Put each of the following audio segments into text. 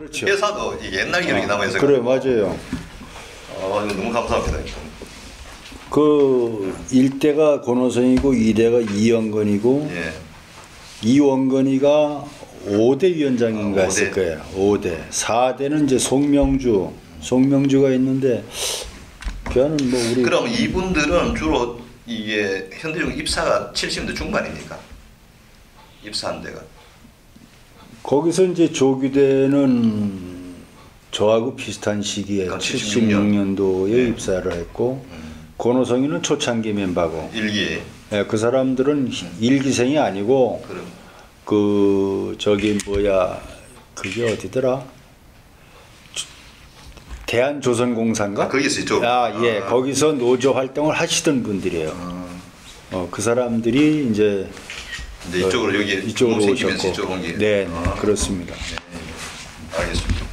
그렇죠. 회사도 이 옛날 기록이 남아있어요. 그래 맞아요. 너무 감사합니다. 그 1대가 권호성이고 2대가 이영건이고 예. 이원건이가 5대 위원장인가 5대. 했을 거예요. 5대. 4대는 이제 송명주가 있는데 걔는 뭐 우리 그럼 이분들은 주로 이게 현대중 입사가 70대 중반입니까? 입사한 데가. 거기서 이제 조규대는 저하고 비슷한 시기에 그러니까 76년도에 네. 입사를 했고 권호성이는 초창기 멤버고 일기에. 예, 그 사람들은 일기생이 아니고 그럼. 그 저기 뭐야 그게 어디더라? 대한조선공사인가? 거기서 이쪽. 예, 거기서 노조 활동을 하시던 분들이에요. 그 사람들이 이제 이쪽으로 여기 이쪽으로 생기면서 오셨고, 이쪽으로 온 게. 네, 그렇습니다. 알겠습니다.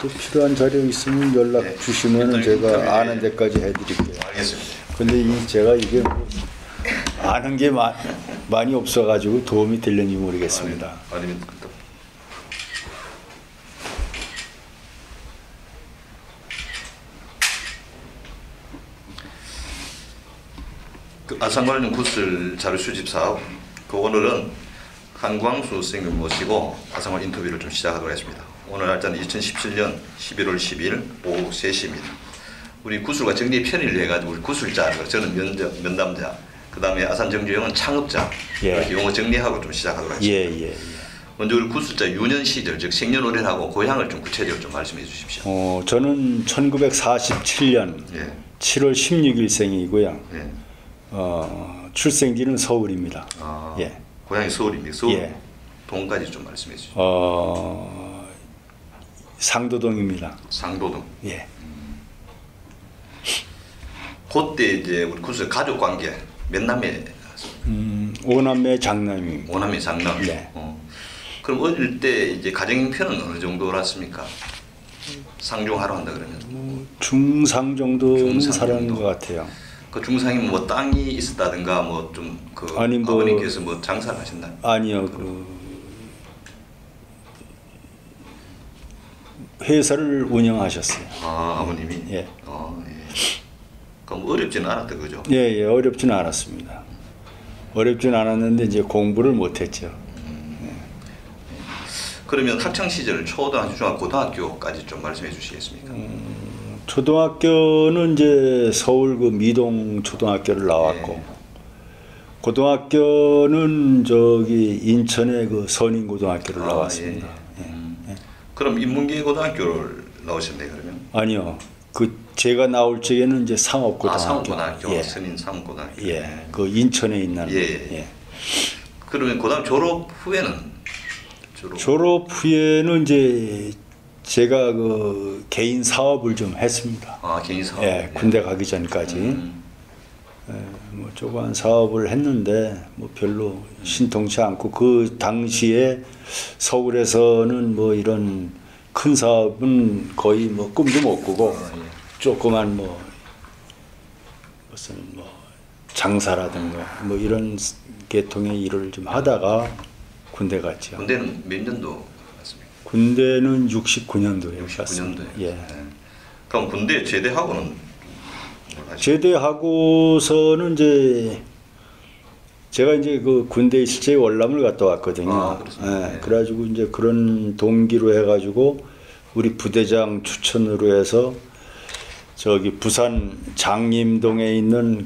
또 필요한 자료 있으면 연락 네, 주시면 일단 제가 인터뷰에- 아는 데까지 해드릴게요. 알겠습니다. 근데 제가 이게 뭐 아는 게 많이 없어가지고 도움이 될는지 모르겠습니다. 아니면 그 아산관련 구슬 자료 수집 사업 그 오늘은 한광수 선생님 모시고 아산관 인터뷰를 좀 시작하도록 하겠습니다. 오늘 날짜는 2017년 11월 10일 오후 3시입니다. 우리 구술과 정리 편의를 해가지고 우리 구술자, 저는 면담자, 그 다음에 아산정주영은 창업자 예. 이렇게 용어 정리하고 좀 시작하도록 하겠습니다. 예. 먼저 우리 구술자 유년 시절, 즉 생년월일하고 고향을 좀 구체적으로 좀 말씀해 주십시오. 저는 1947년 예. 7월 16일생이고요. 예. 출생지는 서울입니다. 아, 예. 고향이 서울입니까? 서울 예. 동까지 좀 말씀해 주시죠. 상도동입니다. 상도동. 예. 그때 이제 우리 구술 가족 관계 몇 남매? 5남매 장남입니다. 5남매 장남. 네. 그럼 어릴 때 이제 가정 형편은 어느 정도였습니까? 상종하러 한다 그러면. 중상 정도는 중상 살아는 정도. 것 같아요. 그 중상이면 뭐 땅이 있었다든가 뭐 좀 그 아니, 뭐- 아버님께서 뭐 장사를 하셨나요? 아니요, 회사를 운영하셨어요. 아버님이. 예. 예. 그럼 어렵지는 않았다 그죠? 예, 어렵지는 않았습니다. 어렵지는 않았는데 이제 공부를 못했죠. 그러면 학창 시절 초등학교, 중학교, 고등학교까지 좀 말씀해 주시겠습니까? 초등학교는 이제 서울 그 미동 초등학교를 나왔고, 예. 고등학교는 저기 인천의 그 선인고등학교를 아, 나왔습니다. 예. 그럼 인문계 고등학교를 나오셨네 그러면? 아니요, 그 제가 나올 적에는 이제 상업고등학교. 상업고등학교, 예. 선인 상업고등학교. 예, 그 인천에 있는. 예. 그러면 고등학교 졸업 후에는 졸업 후에는 이제 제가 그 개인 사업을 좀 했습니다. 개인 사업. 예, 군대 가기 전까지. 뭐 조그만 사업을 했는데 뭐 별로 신통치 않고 그 당시에 서울에서는 뭐 이런 큰 사업은 거의 뭐 꿈도 못 꾸고 조그만 뭐 무슨 뭐 장사라든가 뭐 이런 계통의 일을 좀 하다가 군대 갔죠. 군대는 몇 년도 갔습니까? 군대는 69년도에 69년도에. 예. 그럼 군대 제대하고는 뭘 하셨어요? 제대하고서는 이제 제가 이제 그 군대 있을 때 월남을 갔다 왔거든요. 그렇습니다. 예, 그래가지고 이제 그런 동기로 해가지고 우리 부대장 추천으로 해서 저기 부산 장림동에 있는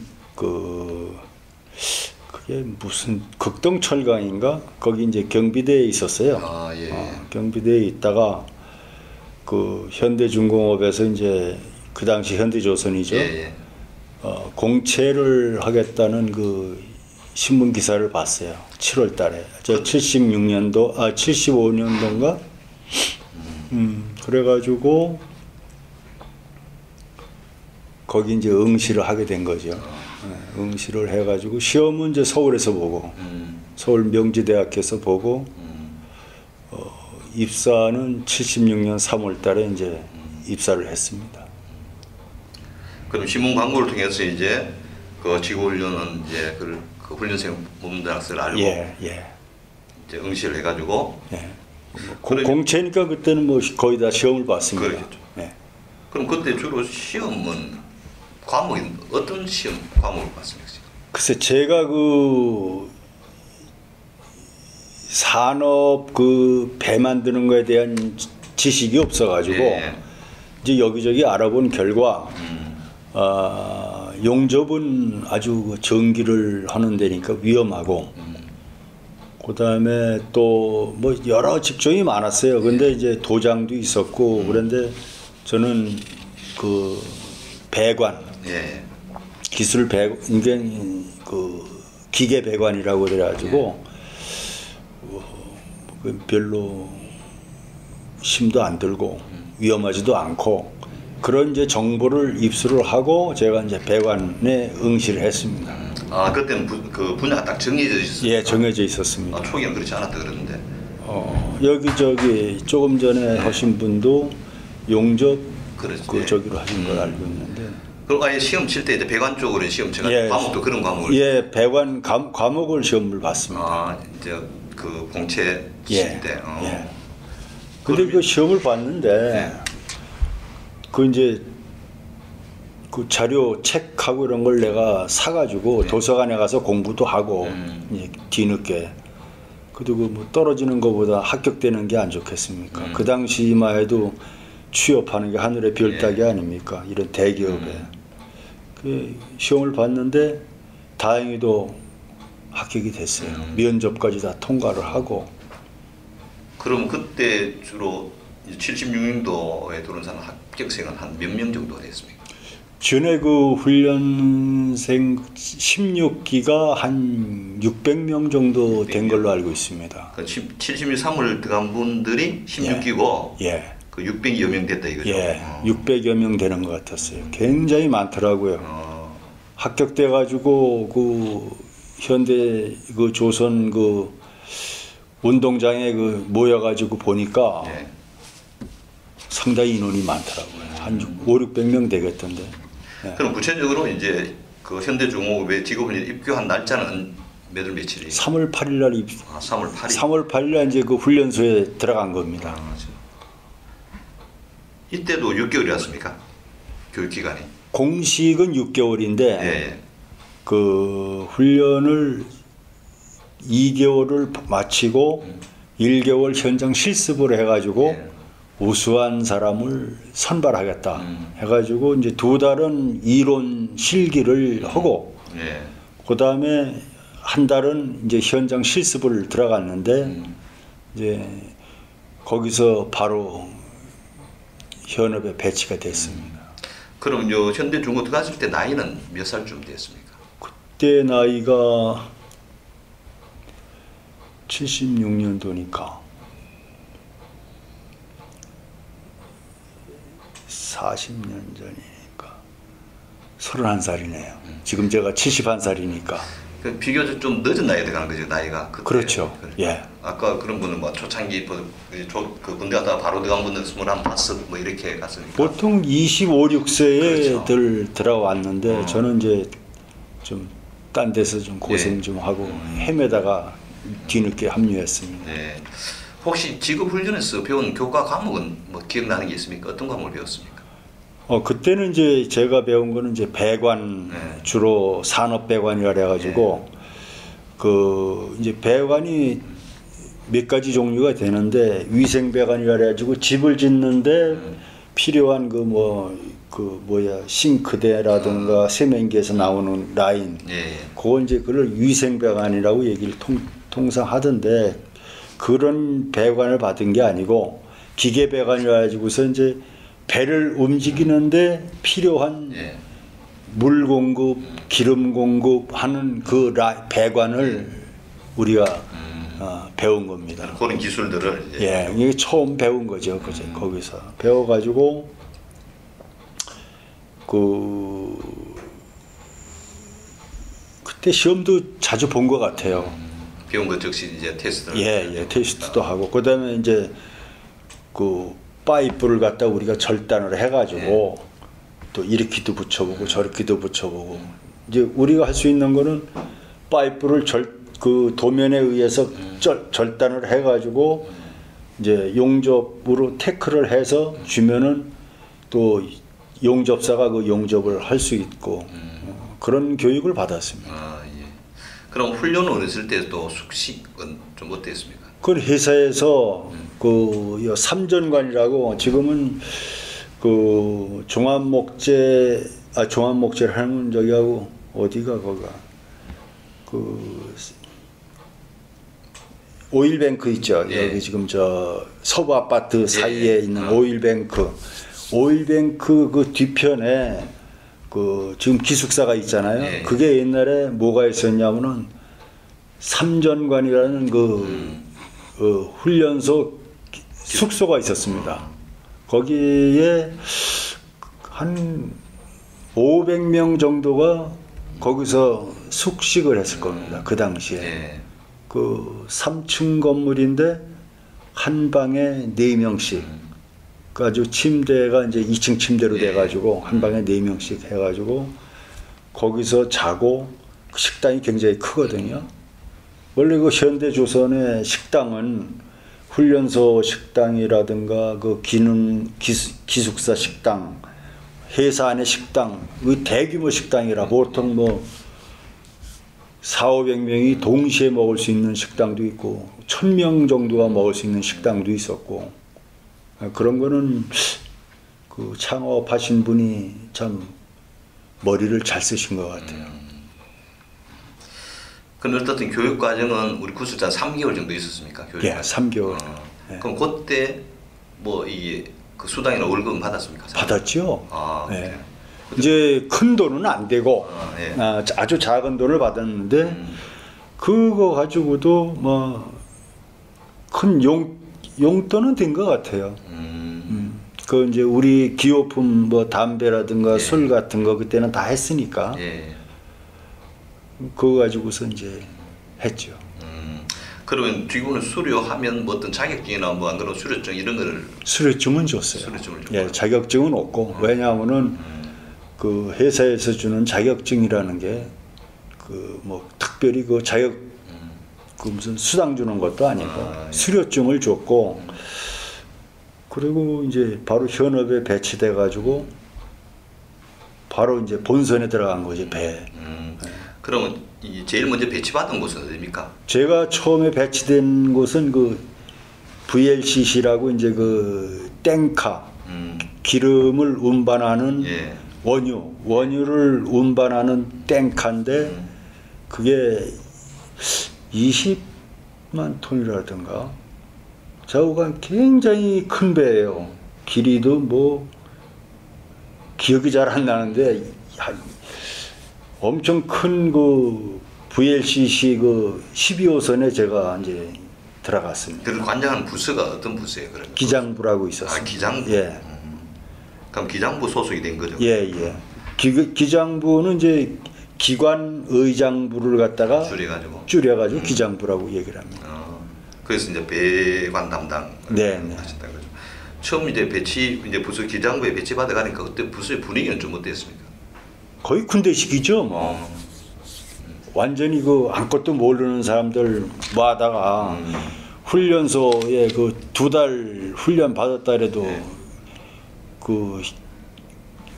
그게 무슨 극동철강인가 거기 이제 경비대에 있었어요. 예. 경비대에 있다가 그 현대중공업에서 이제 그 당시 현대조선이죠. 예. 공채를 하겠다는 그 신문 기사를 봤어요. 7월 달에. 저 76년도, 75년도인가? 그래가지고 거기 이제 응시를 하게 된 거죠. 응시를 해가지고 시험은 이제 서울에서 보고, 서울 명지대학교에서 보고, 입사는 76년 3월 달에 이제 입사를 했습니다. 그럼 신문 광고를 통해서 이제 그 지구훈련은 이제 그 훈련생 몸담학생을 알고 예, 예. 이제 응시를 해가지고 예. 공채니까 그때는 뭐 거의 다 시험을 봤습니다. 그렇겠죠. 예. 그럼 그때 주로 시험은 과목이 어떤 시험 과목을 봤습니까? 글쎄 제가 그 산업 그 배 만드는 거에 대한 지식이 없어가지고 예. 이제 여기저기 알아본 결과 용접은 아주 그 전기를 하는 데니까 위험하고 그다음에 또 뭐 여러 직종이 많았어요. 근데 이제 도장도 있었고 그런데 저는 그 배관 예. 기술 배 이게 그 기계 배관이라고 그래가지고 별로 힘도 안 들고 위험하지도 않고 그런 이제 정보를 입수를 하고 제가 이제 배관에 응시를 했습니다. 아 그때는 그 분야가 딱 정해져 있었어요. 예, 정해져 있었습니다. 아, 초기는 그렇지 않았다 그러는데. 여기 조금 전에 하신 분도 용접 그렇지. 그 저기로 하신 걸 알고 있는데. 그럼 아예 시험 칠 때 이제 배관 쪽으로 시험 쳐가 예, 과목도 그런 과목을. 예, 배관 과목을 시험을 봤습니다. 아 이제 그 공채 예, 칠 때. 예. 근데 그 시험을 봤는데 그 이제 그 자료 책하고 이런 걸 내가 사가지고 도서관에 가서 공부도 하고 이제 뒤늦게 그리고 뭐 떨어지는 것보다 합격되는 게 안 좋겠습니까? 그 당시만 해도 취업하는 게 하늘의 별 따기 아닙니까? 이런 대기업에 그 시험을 봤는데 다행히도 합격이 됐어요. 면접까지 다 통과를 하고. 그럼 그때 주로 76년도에 들어온 사람 합격생은 한 몇 명 정도 됐습니까? 전에 그 훈련생 16기가 한 600명 정도 된 걸로 알고 있습니다. 그 73을 들어간 분들이 16기고 예. 그 600여 명 됐다 이거죠. 예. 600여 명 되는 것 같았어요. 굉장히 많더라고요. 합격돼 가지고 그 현대 그 조선 그 운동장에 그 모여 가지고 보니까 예. 상당히 인원이 많더라고요. 한 500~600명 되겠던데. 예. 그럼 구체적으로 이제 그 현대중공업에 직업훈련 입교한 날짜는 몇월 며칠이? 3월 8일 날 3월 8일. 3월 8일 날 이제 그 훈련소에 들어간 겁니다. 이때도 6개월이었습니까? 교육 기간이. 공식은 6개월인데 예. 그 훈련을 2개월을 마치고 1개월 현장 실습을 해가지고 예. 우수한 사람을 선발하겠다 해가지고 이제 2달은 이론 실기를 하고 예. 그 다음에 한 달은 이제 현장 실습을 들어갔는데 이제 거기서 바로 현업에 배치가 됐습니다. 그럼 요 현대중공업 들어갔을 때 나이는 몇 살쯤 됐습니까? 그때 나이가 76년도니까 40년 전이니까 31살이네요. 지금 제가 71살이니까. 그 비교적 좀 늦은 나이에 들어가는 거죠, 나이가. 그때. 그렇죠. 예. 아까 그런 분은 뭐 초창기 그 군대 갔다가 바로 들어간 분은 21, 뭐 이렇게 갔으니까. 보통 25, 6세에들 그렇죠. 들어왔는데 저는 이제 좀 딴 데서 좀 고생 좀 하고 헤매다가 뒤늦게 합류했습니다. 네. 혹시 직업훈련에서 배운 교과 과목은 뭐 기억나는 게 있습니까? 어떤 과목을 배웠습니까? 그때는 이제 제가 배운 거는 이제 배관 주로 산업 배관이라 그래가지고 그 이제 배관이 몇 가지 종류가 되는데 위생 배관이라 그래가지고 집을 짓는데 필요한 싱크대라든가 세면기에서 나오는 라인 그거 이제 그걸 위생 배관이라고 얘기를 통상 하던데 그런 배관을 받은 게 아니고 기계 배관이라 가지고서 이제 배를 움직이는데 필요한 물 공급, 기름 공급하는 그 배관을 우리가 배운 겁니다. 그런 기술들을 이게 처음 배운 거죠. 거기서 배워가지고 그때 시험도 자주 본 것 같아요. 배운 것 즉시 이제 테스트를. 테스트도 하고 그다음에 이제 그 파이프를 갖다 우리가 절단을 해가지고 또 이렇게도 붙여보고 저렇게도 붙여보고 이제 우리가 할 수 있는 거는 파이프를 그 도면에 의해서 절단을 해가지고 이제 용접으로 태클을 해서 주면은 또 용접사가 그 용접을 할 수 있고 그런 교육을 받았습니다. 아, 예. 그럼 훈련을 했을 때도 숙식은 좀 어땠습니까? 그 회사에서 그 삼전관이라고 지금은 그 종합목재를 하는 저기하고 어디가 거기가 그 오일뱅크 있죠. 예. 여기 지금 저 서부 아파트 사이에 예. 있는 오일뱅크 그 뒤편에 그 지금 기숙사가 있잖아요. 예. 그게 옛날에 뭐가 있었냐면은 삼전관이라는 그 훈련소 숙소가 있었습니다. 거기에 한 500명 정도가 거기서 숙식을 했을 겁니다. 그 당시에. 예. 그 3층 건물인데 한 방에 4명씩. 아주 침대가 이제 2층 침대로 예. 돼가지고 한 방에 4명씩 해가지고 거기서 자고 그 식당이 굉장히 크거든요. 원래 그 현대조선의 식당은 훈련소 식당이라든가 그 기숙사 식당, 회사 안의 식당, 그 대규모 식당이라 보통 뭐 400~500명이 동시에 먹을 수 있는 식당도 있고 1000명 정도가 먹을 수 있는 식당도 있었고 그런 거는 그 창업하신 분이 참 머리를 잘 쓰신 것 같아요. 그럼 어쨌든 교육 과정은 우리 구술자 3개월 정도 있었습니까? 교육 예, 과정? 3개월. 예. 그럼 그때 뭐 이 그 수당이나 월급은 받았습니까? 받았죠. 아, 예. 이제 큰 돈은 안 되고 예. 아주 작은 돈을 받았는데 그거 가지고도 뭐 큰 용돈은 된 것 같아요. 그 이제 우리 기호품 뭐 담배라든가 예. 술 같은 거 그때는 다 했으니까 예. 그거 가지고서 이제 했죠. 그러면 뒤고는 수료하면 뭐 어떤 자격증이나 뭐 안 그런 수료증 이런 거를 수료증은 줬어요. 수료증을 줬고. 예, 자격증은 없고 왜냐하면은 그 회사에서 주는 자격증이라는 게 그 뭐 특별히 그 자격 그 무슨 수당 주는 것도 아니고 아, 예. 수료증을 줬고 그리고 이제 바로 현업에 배치돼 가지고 바로 이제 본선에 들어간 거지 배. 그러면 이 제일 먼저 배치받은 곳은 어디입니까? 제가 처음에 배치된 곳은 그 VLCC라고 이제 그 땡카 기름을 운반하는 예. 원유를 운반하는 땡카인데 그게 20만 톤이라든가 저거가 굉장히 큰 배예요. 길이도 뭐 기억이 잘 안 나는데 엄청 큰 그 VLCC 그 12호선에 제가 이제 들어갔습니다. 그를 관장하는 부서가 어떤 부서예요? 그러면? 기장부라고 있었어요. 아, 기장부. 예. 그럼 기장부 소속이 된 거죠? 예, 예. 기장부는 이제 기관 의장부를 갖다가 줄여가지고 기장부라고 얘기를 합니다. 그래서 이제 배관 담당 네, 네. 하셨다는 거죠. 처음 이제 이제 부서 기장부에 배치 받아가니까 그때 부서의 분위기는 좀 어땠습니까? 거의 군대식이죠, 뭐. 완전히 그 아무것도 모르는 사람들 모아다가 훈련소에 그 2달 훈련 받았다 그래도 네. 그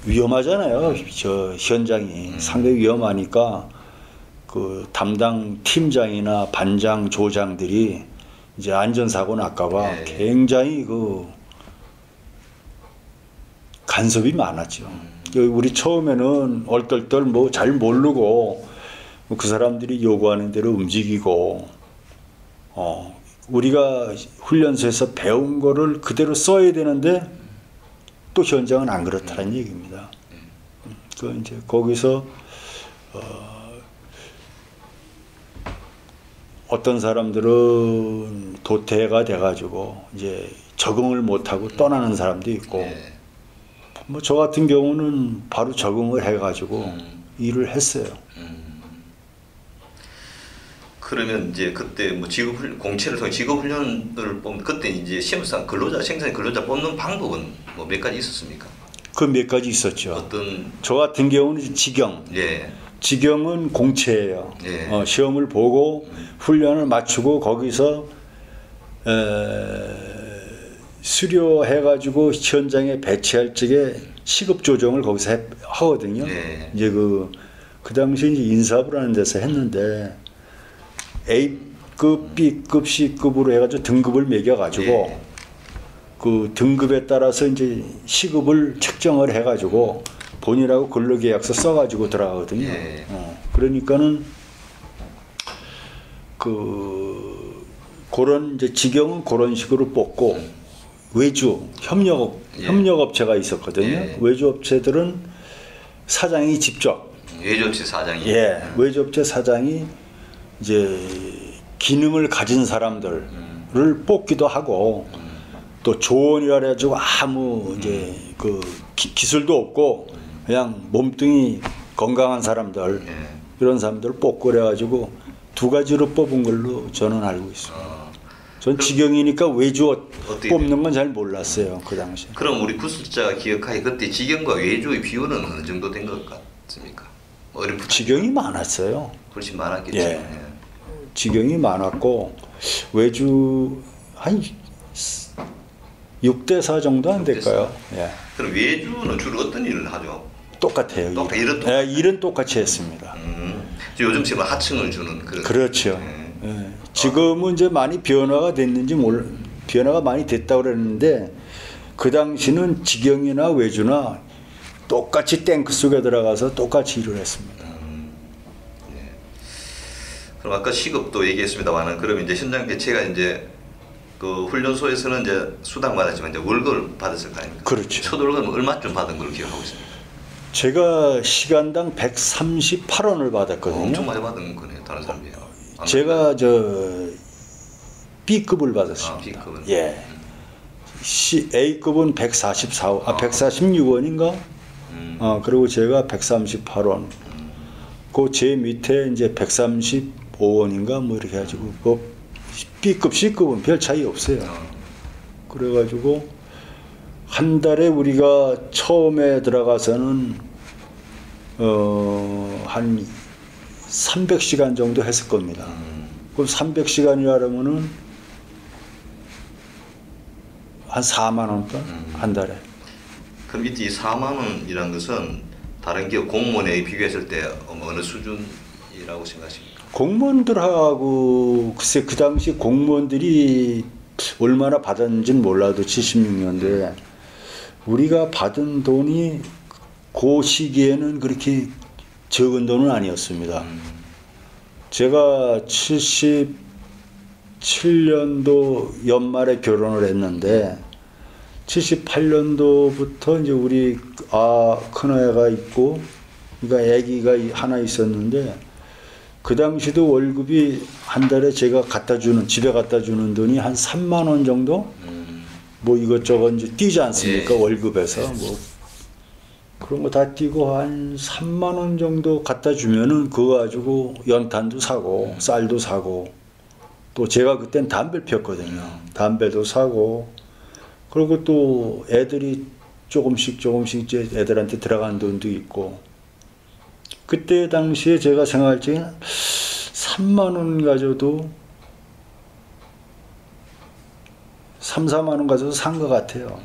위험하잖아요. 저 현장이 상당히 위험하니까 그 담당 팀장이나 반장, 조장들이 이제 안전사고 날까봐 네. 굉장히 그 간섭이 많았죠. 우리 처음에는 얼떨떨 뭐 잘 모르고 그 사람들이 요구하는 대로 움직이고 우리가 훈련소에서 배운 거를 그대로 써야 되는데 또 현장은 안 그렇다는 얘기입니다. 그 이제 거기서 어떤 사람들은 도태가 돼가지고 이제 적응을 못하고 떠나는 사람도 있고 네. 뭐 저 같은 경우는 바로 적응을 해가지고 일을 했어요. 그러면 이제 그때 뭐 공채를 통해 직업 훈련을 뽑는 그때 이제 시험상 생산 근로자 뽑는 방법은 뭐 몇 가지 있었습니까? 그 몇 가지 있었죠. 어떤 저 같은 경우는 직영. 예. 직영은 공채예요. 예. 시험을 보고 훈련을 마치고 거기서 수료해가지고 현장에 배치할 적에 시급 조정을 거기서 하거든요. 예. 이제 그 당시 이제 인사부라는 데서 했는데 A급, B급, C급으로 해가지고 등급을 매겨가지고 예. 그 등급에 따라서 이제 시급을 책정을 해가지고 본인하고 근로계약서 써가지고 들어가거든요. 예. 그러니까는 그런 이제 직영은 그런 식으로 뽑고 외주 협력업체가 있었거든요. 예. 외주업체들은 사장이 직접 외주업체 사장이 외주업체 사장이 이제 기능을 가진 사람들을 뽑기도 하고 또 조언이라 해가지고 아무 이제 그 기술도 없고 그냥 몸뚱이 건강한 사람들 이런 사람들을 뽑고 그래가지고 두 가지로 뽑은 걸로 저는 알고 있습니다. 전 직영이니까 외주 뽑는 건 잘 몰랐어요 그 당시. 그럼 우리 구술자가 기억하기 그때 직영과 외주의 비율은 어느 정도 된 것 같습니까? 직영이 많았어요. 훨씬 많았겠죠. 예. 직영이 많았고 외주 한 6대 4 정도 안 될까요? 예. 그럼 외주는 주로 어떤 일을 하죠? 똑같아요. 일은 똑같이 했습니다. 요즘 지금 하층을 주는 그런. 그렇죠. 예. 지금은 이제 많이 변화가 됐는지 변화가 많이 됐다고 그랬는데 그 당시는 직영이나 외주나 똑같이 탱크 속에 들어가서 똑같이 일을 했습니다. 예. 그럼 아까 시급도 얘기했습니다만은 그럼 이제 현장 대체가 이제 그 훈련소에서는 이제 수당 받았지만 이제 월급을 받았을 거 아닙니까? 그렇죠. 첫 월급은 얼마쯤 받은 걸 기억하고 있습니다. 제가 시간당 138원을 받았거든요. 엄청 많이 받은 거네요, 다른 사람이. 제가 저 B급을 받았습니다. B급은. 예. A급은 146원인가? 그리고 제가 138원. 그 제 밑에 이제 135원인가 뭐 이렇게 해가지고 그 B급, C급은 별 차이 없어요. 그래가지고 한 달에 우리가 처음에 들어가서는 한 300시간 정도 했을 겁니다. 그럼 300시간이라면은 한 4만 원권 한 달에. 그럼 이때 이 4만 원이라는 것은 다른 기업 공무원에 비교했을 때 어느 수준이라고 생각하십니까? 공무원들하고 글쎄 그 당시 공무원들이 얼마나 받았는지는 몰라도 76년도에 우리가 받은 돈이 그 시기에는 그렇게 적은 돈은 아니었습니다. 제가 77년도 연말에 결혼을 했는데 78년도부터 이제 우리 큰애가 있고 그러니까 아기가 하나 있었는데 그 당시도 월급이 한 달에 제가 집에 갖다 주는 돈이 한 3만 원 정도? 뭐 이것저것 이제 띄지 않습니까? 예. 월급에서 뭐 그런 거 다 띄고 한 3만 원 정도 갖다 주면은 그거 가지고 연탄도 사고 쌀도 사고 또 제가 그땐 담배를 폈거든요. 담배도 사고 그리고 또 애들이 조금씩 이제 애들한테 들어간 돈도 있고 그때 당시에 제가 생각할 적에는 3만 원 가져도 3, 4만 원 가져도 산 것 같아요.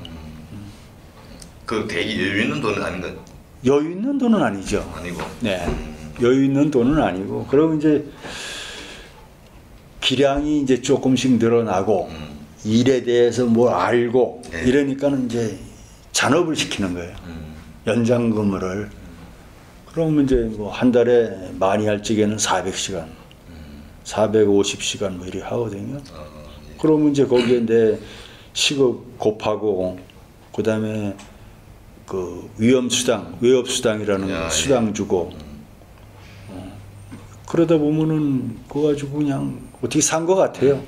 그 되게 여유 있는 돈은 아닌가? 여유 있는 돈은 아니죠. 아니고. 네. 여유 있는 돈은 아니고. 그리고 이제 기량이 이제 조금씩 늘어나고 일에 대해서 뭘 알고 네. 이러니까는 이제 잔업을 시키는 거예요. 연장근무를. 그러면 이제 뭐 한 달에 많이 할 적에는 400시간, 450시간 뭐 이렇게 하거든요. 그러면 이제 거기에 내 시급 곱하고 그다음에 그 위험수당, 외업수당이라는 수당 주고 그러다 보면은 그거 가지고 그냥 어떻게 산 것 같아요.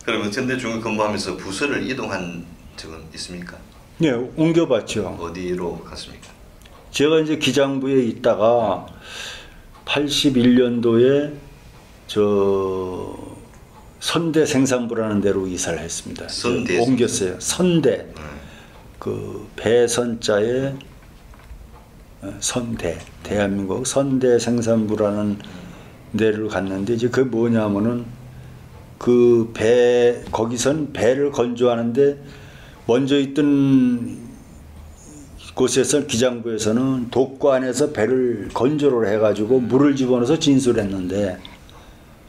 그러면 현대 중국 근무하면서 부서를 이동한 적은 있습니까? 네, 옮겨봤죠. 어디로 갔습니까? 제가 이제 기장부에 있다가 81년도에 저 선대 생산부라는 데로 이사를 했습니다. 옮겼어요. 선대. 그 배선자의 선대, 대한민국 선대 생산부라는 데를 갔는데 이제 그게 뭐냐면은 그 배 거기선 배를 건조하는데 먼저 있던 곳에서 기장부에서는 독관에서 배를 건조를 해가지고 물을 집어넣어서 진술했는데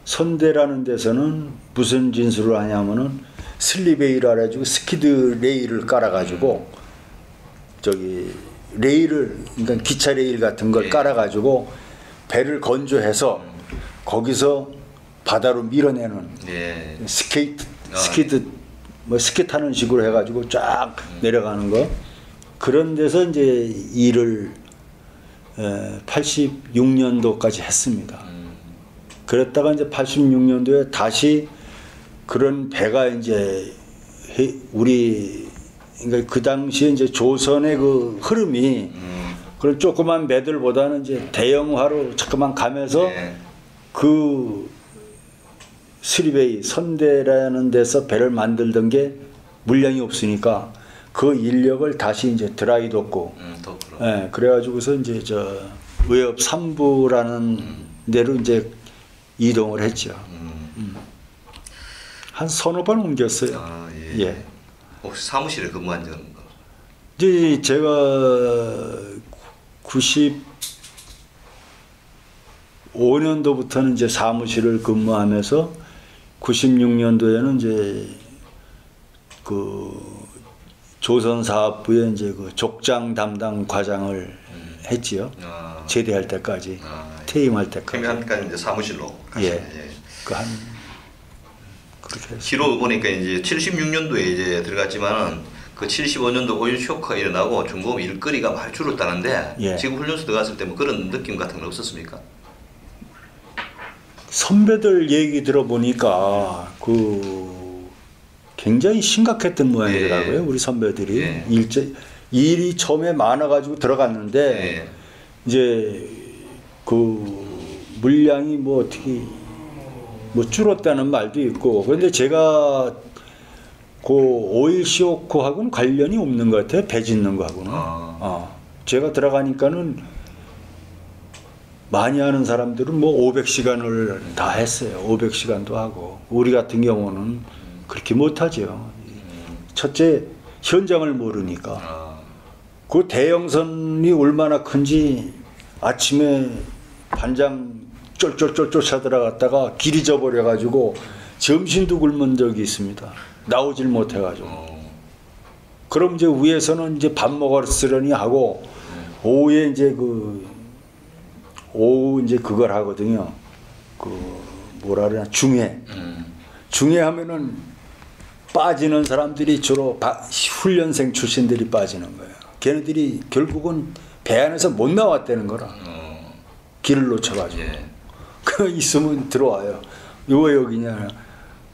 선대라는 데서는 무슨 진술을 하냐면은 슬립웨이라 해가지고 스키드 레일을 깔아가지고 저기 레일을 그러니까 기차 레일 같은 걸 깔아가지고 배를 건조해서 거기서 바다로 밀어내는 스키드 뭐 스키 타는 식으로 해가지고 쫙 내려가는 거 그런 데서 이제 일을 86년도까지 했습니다. 그랬다가 이제 86년도에 다시 그런 배가 이제 우리 그러니까 그 당시에 이제 조선의 그 흐름이 그런 조그만 배들보다는 이제 대형화로 자꾸만 가면서 그 슬립웨이 선대라는 데서 배를 만들던 게 물량이 없으니까 그 인력을 다시 이제 드라이도크 그래가지고서 이제 저 외협 3부라는 데로 이제 이동을 했죠. 한 서너 번 옮겼어요. 아, 예. 혹시 사무실에 근무한 적은? 이제 제가 95년도부터는 이제 사무실을 근무하면서 96년도에는 이제 그 조선사업부에 이제 그 족장 담당 과장을 했지요. 제대할 때까지, 퇴임할 때까지. 퇴임하니까 이제 사무실로 가시네. 그 한 그렇게 기록 보니까 이제 76년도에 이제 들어갔지만은 그 75년도 오일 쇼크가 일어나고 중공 일거리가 많이 줄었다는데 지금 훈련소 들어갔을 때 뭐 그런 느낌 같은 건 없었습니까? 선배들 얘기 들어보니까 그 굉장히 심각했던 모양이더라고요. 우리 선배들이 일이 처음에 많아가지고 들어갔는데 이제 그 물량이 뭐 어떻게 뭐 줄었다는 말도 있고 그런데 제가 그 오일 쇼크하고는 관련이 없는 것 같아요. 배 짓는 거하고는. 제가 들어가니까는 많이 하는 사람들은 뭐 500시간을 다 했어요. 500시간도 하고 우리 같은 경우는 그렇게 못하죠. 첫째 현장을 모르니까 그 대형선이 얼마나 큰지 아침에 반장 쫄쫄쫄쫄 쳐들어갔다가 길 잊어버려가지고 점심도 굶은 적이 있습니다. 나오질 못해가지고. 그럼 이제 위에서는 이제 밥 먹었으려니 하고 오후에 이제 오후 이제 그걸 하거든요. 그 뭐라 그러나 중회하면은 빠지는 사람들이 주로 훈련생 출신들이 빠지는 거예요. 걔네들이 결국은 배 안에서 못 나왔다는 거라. 길을 놓쳐가지고. 그 있으면 들어와요. 왜 여기냐.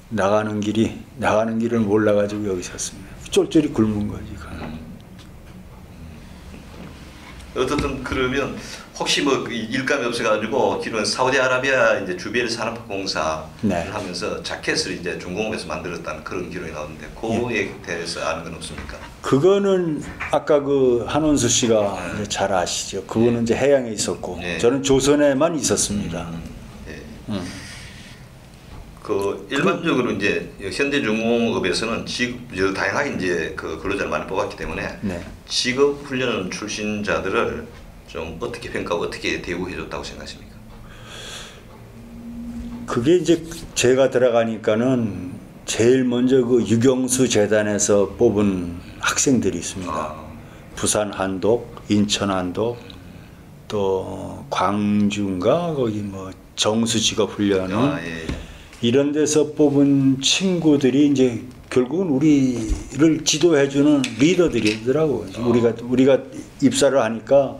나가는 길을 몰라가지고 여기 섰습니다. 쫄쫄이 굶은 거지. 어떻든 그러면 혹시 뭐 일감이 없어가지고 기존 사우디아라비아 이제 주벨 산업공사를 하면서 자켓을 이제 중공업에서 만들었다는 그런 기록이 나오는데 그거에 대해서 아는 건 없습니까? 그거는 아까 그 한원수 씨가 이제 잘 아시죠. 그거는 이제 해양에 있었고 저는 조선에만 있었습니다. 그 일반적으로 이제 현대 중공업에서는 다양하게 이제 그 근로자를 많이 뽑았기 때문에 직업 훈련 출신자들을 좀 어떻게 평가하고 어떻게 대우해줬다고 생각하십니까? 그게 이제 제가 들어가니까는 제일 먼저 그 유경수 재단에서 뽑은 학생들이 있습니다. 부산 한독, 인천 한독, 또 광주인가 거기 뭐 정수 직업 훈련은 이런 데서 뽑은 친구들이 이제 결국은 우리를 지도해주는 리더들이더라고요. 우리가 입사를 하니까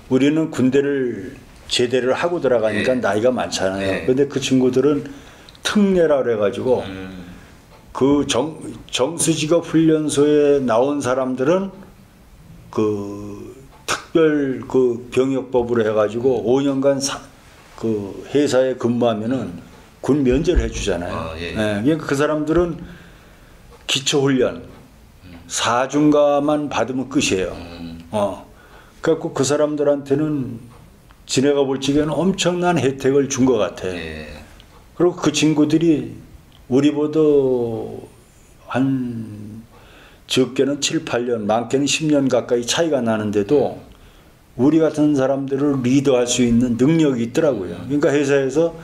우리는 군대를 제대를 하고 들어가니까 나이가 많잖아요. 그런데 그 친구들은 특례라 그래가지고 그 정수직업 훈련소에 나온 사람들은 그 특별 그 병역법으로 해가지고 5년간 그 회사에 근무하면은 군 면제를 해주잖아요. 그러니까 그 사람들은 기초훈련, 4중과만 받으면 끝이에요. 그래갖고 그 사람들한테는 지네가 볼 적에는 엄청난 혜택을 준 것 같아. 예. 그리고 그 친구들이 우리보다 한 적게는 7, 8년, 많게는 10년 가까이 차이가 나는데도 우리 같은 사람들을 리드할 수 있는 능력이 있더라고요. 그러니까 회사에서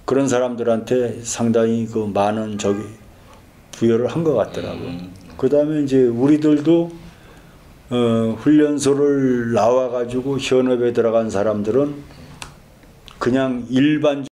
그런 사람들한테 상당히 그 많은 부여를 한 것 같더라고요. 그 다음에 이제 우리들도 훈련소를 나와가지고 현업에 들어간 사람들은 그냥 일반